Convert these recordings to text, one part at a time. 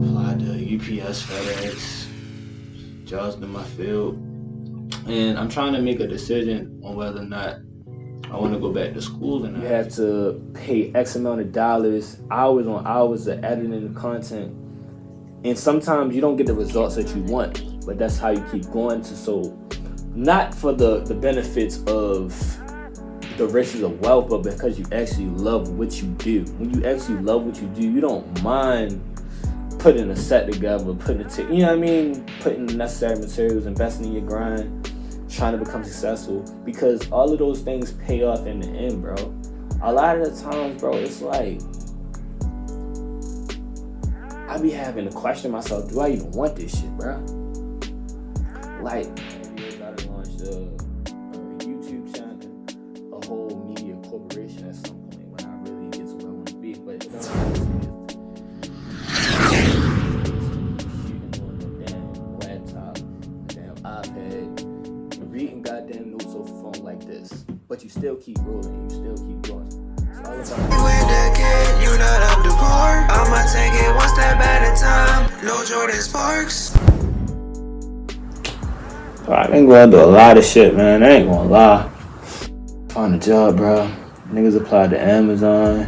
applied to UPS, FedEx, jobs in my field, and I'm trying to make a decision on whether or not I want to go back to school or not. You have to pay X amount of dollars, hours on hours of editing the content, and sometimes you don't get the results that you want, but that's how you keep going to. So not for the benefits of the riches of wealth, but because you actually love what you do. When you actually love what you do, you don't mind putting a set together, putting the necessary materials, investing in your grind, trying to become successful, because all of those things pay off in the end, bro. A lot of the times, bro, it's like I be having to question myself, do I even want this shit, bro? Like, I gotta launch a YouTube channel, a whole media corporation at some point when I really get to where I want to be, but it don't reading goddamn notes off a phone like this, but you still keep rolling, you still keep going. So all the time, you in the kid, you not up to par. I'ma take it one step at a time. No Jordan Sparks. I've been going through a lot of shit, man. I ain't gonna lie. Find a job, bro. Niggas applied to Amazon,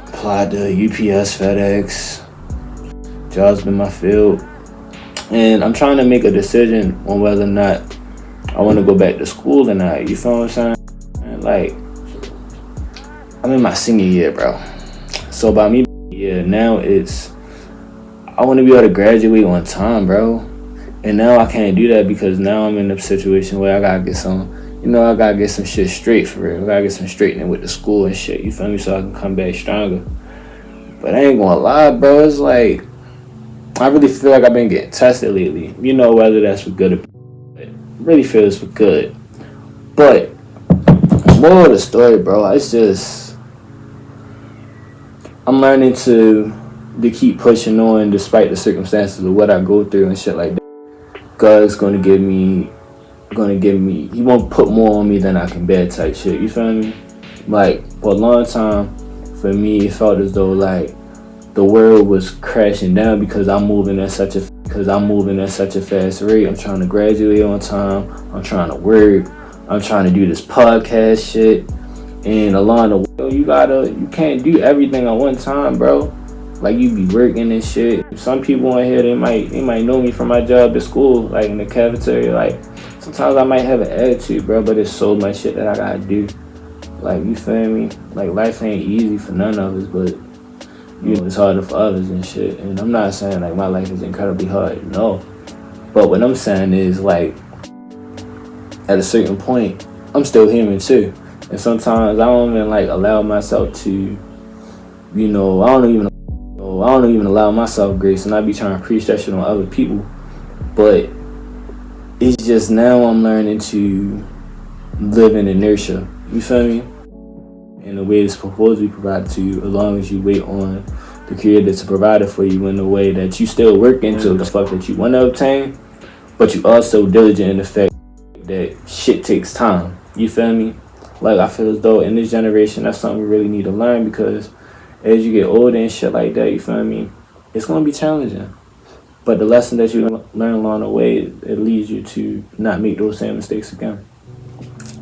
applied to UPS, FedEx, jobs in my field. And I'm trying to make a decision on whether or not I want to go back to school or not. You feel what I'm saying? And like, I'm in my senior year, bro. So by me, now it's, I want to be able to graduate on time, bro. And now I can't do that because now I'm in a situation where I gotta get some shit straight for real. I gotta get some straightening with the school and shit. You feel me? So I can come back stronger. But I ain't gonna lie, bro. It's like, I really feel like I've been getting tested lately. You know, whether that's for good or bad. I really feel it's for good. But, moral of the story, bro, it's just, I'm learning to keep pushing on despite the circumstances of what I go through and shit like that. God's gonna give me, he won't put more on me than I can bear type shit. You feel me? Like, for a long time, for me, it felt as though, like, the world was crashing down because I'm moving at such a fast rate. I'm trying to graduate on time. I'm trying to work. I'm trying to do this podcast shit. And along the way, you can't do everything at one time, bro. Like, you be working and shit. Some people on here, they might know me from my job at school, like in the cafeteria. Like, sometimes I might have an attitude, bro, but there's so much shit that I gotta do. Like, you feel me? Like, life ain't easy for none of us, but you know, it's harder for others and shit. And I'm not saying like my life is incredibly hard, no. But what I'm saying is, like, at a certain point, I'm still human too. And sometimes I don't even like allow myself to, you know, I don't even allow myself grace, and I be trying to preach that shit on other people. But it's just now I'm learning to live in inertia. You feel me? In a way that's supposed to be provided to you, as long as you wait on the Creator to provide it for you in a way that you still work into the fuck that you want to obtain, but you also diligent in the fact that shit takes time. You feel me? Like, I feel as though in this generation, that's something we really need to learn, because as you get older and shit like that, you feel me, it's going to be challenging. But the lesson that you learn along the way, it leads you to not make those same mistakes again.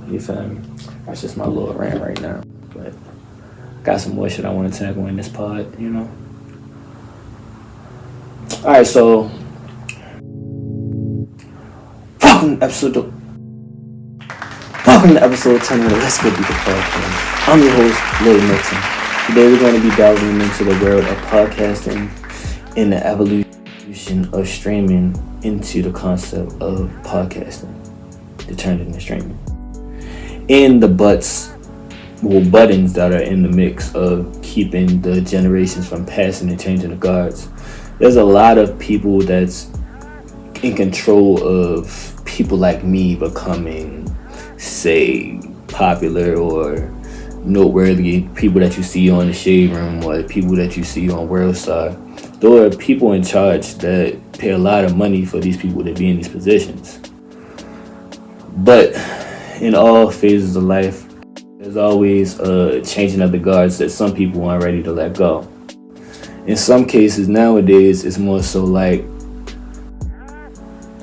You feel me? That's just my little rant right now. But got some more shit I want to tackle in this pod, you know. Alright, so welcome to episode 10 of the Let's Get Deeper podcast. I'm your host, Lloyd Nixon. Today we're going to be delving into the world of podcasting and the evolution of streaming into the concept of podcasting, the turn into streaming, and the buttons that are in the mix of keeping the generations from passing and changing the guards. There's a lot of people that's in control of people like me becoming, say, popular or noteworthy, people that you see on the Shade Room or people that you see on Worldstar. There are people in charge that pay a lot of money for these people to be in these positions. But in all phases of life, there's always a changing of the guards that some people aren't ready to let go. in some cases nowadays it's more so like,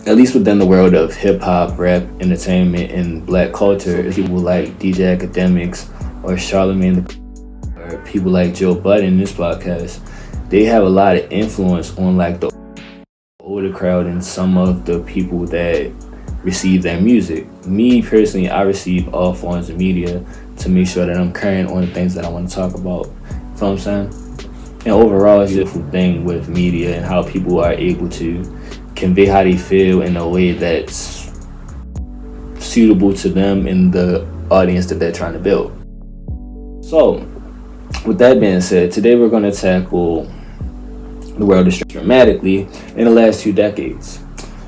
at least within the world of hip-hop, rap, entertainment, and black culture, people like DJ Academics or Charlemagne or people like Joe Budden in this podcast, they have a lot of influence on like the older crowd and some of the people that receive their music. Me personally, I receive all forms of media to make sure that I'm current on the things that I want to talk about. You know what I'm saying? And overall, it's a beautiful thing with media and how people are able to convey how they feel in a way that's suitable to them and the audience that they're trying to build. So, with that being said, today we're going to tackle the world is dramatically in the last 2 decades.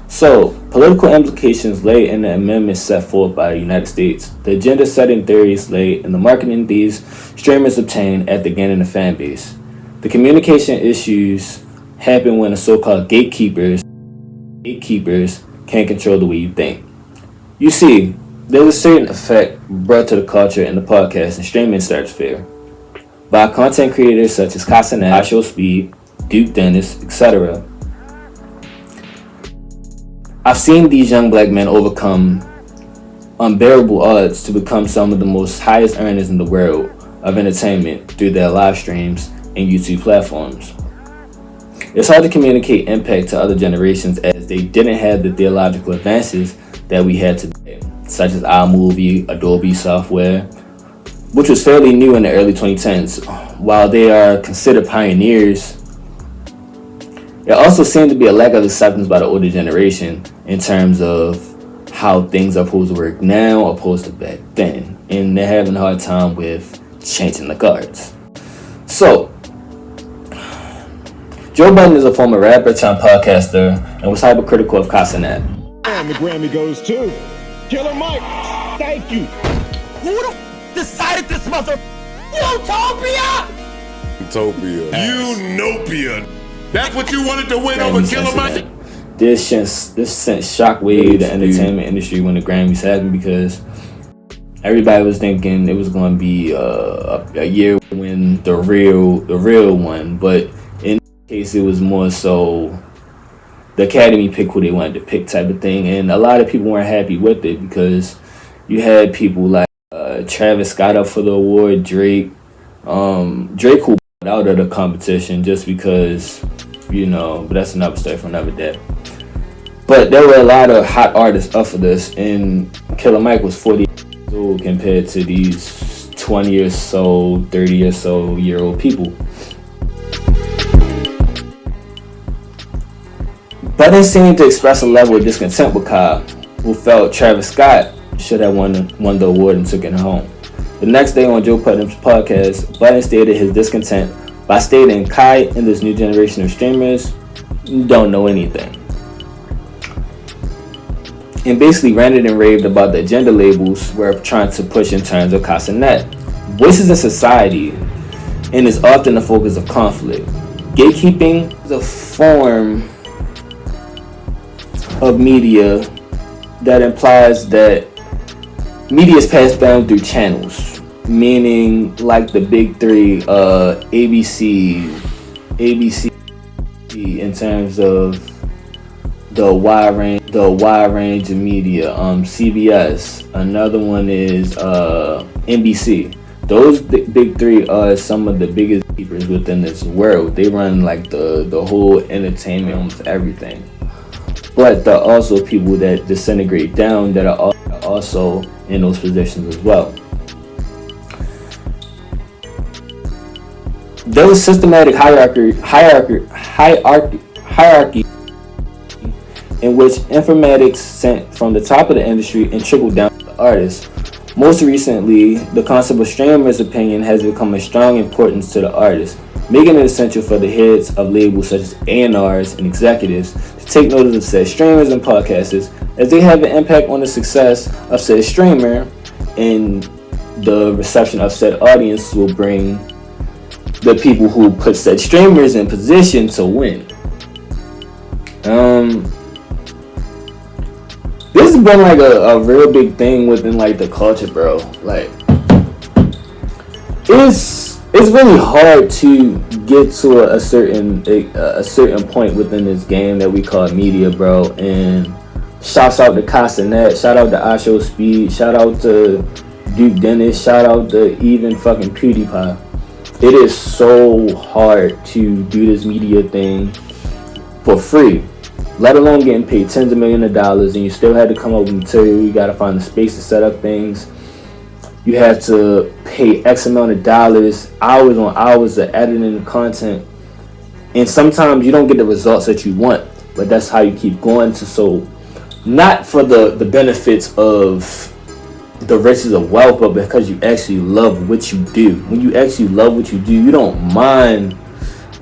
So, political implications lay in the amendments set forth by the United States. The agenda-setting theories lay in the marketing these streamers obtain at the gaining of fan base. The communication issues happen when the so-called gatekeepers can't control the way you think. You see, there's a certain effect brought to the culture in the podcast and streaming stratosphere by content creators such as Casanet, Show Speed, Duke Dennis, etc. I've seen these young black men overcome unbearable odds to become some of the most highest earners in the world of entertainment through their live streams and YouTube platforms. It's hard to communicate impact to other generations as they didn't have the theological advances that we had today, such as iMovie, Adobe software, which was fairly new in the early 2010s. While they are considered pioneers, there also seemed to be a lack of acceptance by the older generation in terms of how things are supposed to work now opposed to back then. And they're having a hard time with changing the guards. So, Joe Budden is a former rapper turned podcaster and was hypercritical of Casanet. And the Grammy goes to Killer Mike. Thank you. Who the decided this mother? Utopia! Unopia. That's what you wanted to win over Killer Mike? This sent shockwave to the entertainment industry when the Grammys happened, because everybody was thinking it was going to be a year when the real one, but in this case it was more so the Academy picked who they wanted to pick type of thing, and a lot of people weren't happy with it because you had people like Travis Scott up for the award, Drake who pulled out of the competition just because, but that's another story for another day. But there were a lot of hot artists up for this, and Killer Mike was 40 years old compared to these 20 or so, 30 or so year old people. Budden seemed to express a level of discontent with Kai, who felt Travis Scott should have won the award and took it home. The next day on Joe Budden's podcast, Budden stated his discontent by stating Kai and this new generation of streamers don't know anything, and basically ranted and raved about the agenda labels we're trying to push in terms of Casanet. Voices in society, and is often the focus of conflict. Gatekeeping is a form of media that implies that media is passed down through channels, meaning like the big three, ABC in terms of the wide range of media, CBS, another one is NBC. Those big three are some of the biggest keepers within this world. They run like the whole entertainment, almost everything. But there are also people that disintegrate down that are also in those positions as well. There was systematic hierarchy in which informatics sent from the top of the industry and trickled down to the artists. Most recently, the concept of streamers' opinion has become a strong importance to the artists, making it essential for the heads of labels such as A&Rs and executives to take notice of said streamers and podcasters, as they have an impact on the success of said streamer, and the reception of said audience will bring the people who put said streamers in position to win. This has been like a real big thing within like the culture, bro. Like, it's it's really hard to get to a certain point within this game that we call media, bro. And shouts out to Castanet, shout out to Asho Speed, shout out to Duke Dennis, shout out to even fucking PewDiePie. It is so hard to do this media thing for free, let alone getting paid tens of millions of dollars, and you still had to come up with material. You got to find the space to set up things. You have to pay X amount of dollars, hours on hours of editing the content, and sometimes you don't get the results that you want, but that's how you keep going. So not for the benefits of the riches of wealth, but because you actually love what you do. When you actually love what you do, you don't mind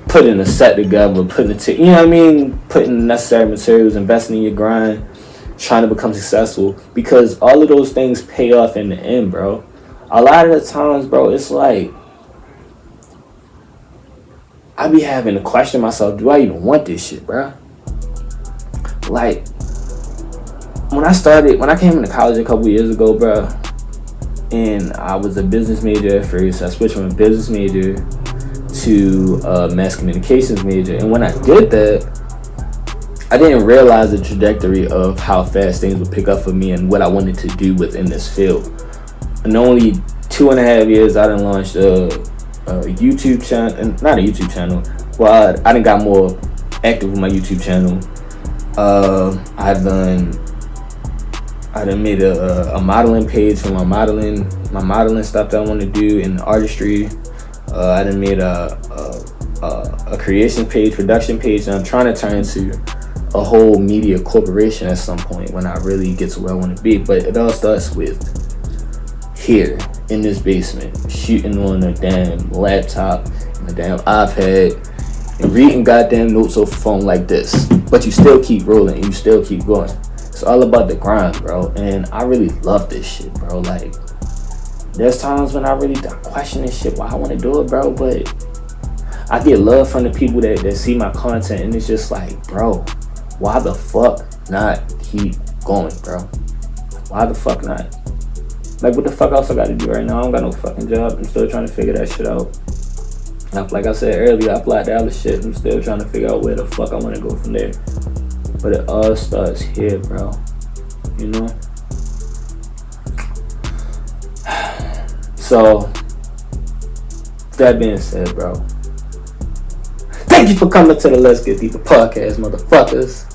putting a set together, putting the necessary materials, investing in your grind, trying to become successful, because all of those things pay off in the end, bro. A lot of the times, bro, it's like I be having to question myself, do I even want this shit, bro? Like, when I came into college a couple years ago, bro, and I was a business major at first. I switched from a business major to a mass communications major, and when I did that, I didn't realize the trajectory of how fast things would pick up for me and what I wanted to do within this field. In only 2.5 years, I done launched a YouTube channel, not a YouTube channel. Well, I done got more active with my YouTube channel. I done made a modeling page for my modeling stuff that I want to do in artistry. I done made a creation page, production page, and I'm trying to turn into a whole media corporation at some point when I really get to where I want to be. But it all starts with here in this basement, shooting on a damn laptop and a damn iPad and reading goddamn notes off a phone like this. But you still keep rolling and you still keep going. It's all about the grind, bro. And I really love this shit, bro. Like, there's times when I really question this shit, why I want to do it, bro. But I get love from the people that see my content, and it's just like, bro, why the fuck not keep going, bro? Why the fuck not? Like, what the fuck else I got to do right now? I don't got no fucking job. I'm still trying to figure that shit out. Like I said earlier, I applied to all this shit. I'm still trying to figure out where the fuck I want to go from there. But it all starts here, bro. You know? So, that being said, bro, thank you for coming to the Let's Get Deeper podcast, motherfuckers.